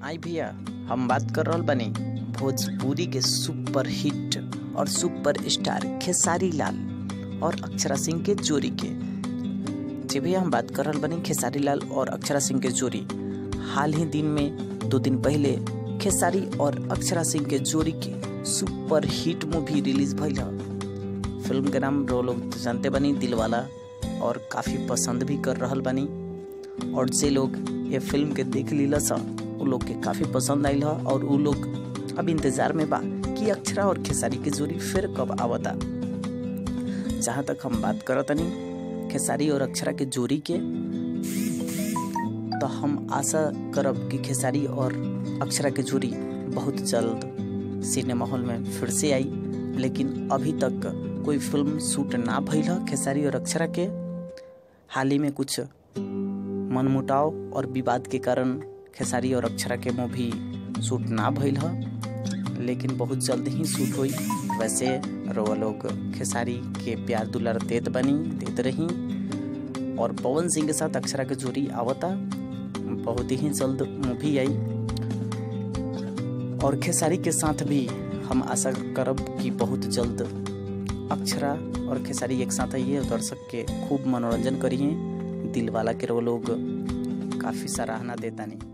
आई भैया, हम बात कर रहल बानी भोजपुरी के सुपर हिट और सुपर स्टार खेसारी लाल और अक्षरा सिंह के जोड़ी के। जी भैया, हम बात कर रहल बानी खेसारी लाल और अक्षरा सिंह के जोड़ी। हाल ही दिन में 2 दिन पहले खेसारी और अक्षरा सिंह के जोड़ी के सुपर हिट मूवी रिलीज भइल ह। फिल्म के नाम लोग जानते बानी दिलवाला, और काफ़ी पसंद भी कर रहल बानी। और जे लोग ये फिल्म के देख लीला सा उ लोग के काफ़ी पसंद आइल ह, और उ लोग अब इंतज़ार में बा कि अक्षरा और खेसारी के जोड़ी फिर कब आवता। जहाँ तक हम बात करतनी खेसारी और अक्षरा के जोड़ी के, तो हम आशा करब कि खेसारी और अक्षरा के जोड़ी बहुत जल्द सिनेमा हॉल में फिर से आई। लेकिन अभी तक कोई फिल्म शूट ना भइल ह खेसारी और अक्षरा के। हाल ही में कुछ मनमुटाव और विवाद के कारण खेसारी और अक्षरा के मूवी शूट ना भइल ह, लेकिन बहुत जल्द ही शूट हुई। वैसे रोवा लोग खेसारी के प्यार दुलार देत रही, और पवन सिंह के साथ अक्षरा के जोड़ी आवता बहुत ही जल्द मूवी आई। और खेसारी के साथ भी हम आशा करब कि बहुत जल्द अक्षरा और खेसारी एक साथ आइए और दर्शक के खूब मनोरंजन करिए। दिलवाला के लोग काफ़ी सराहना देता नहीं।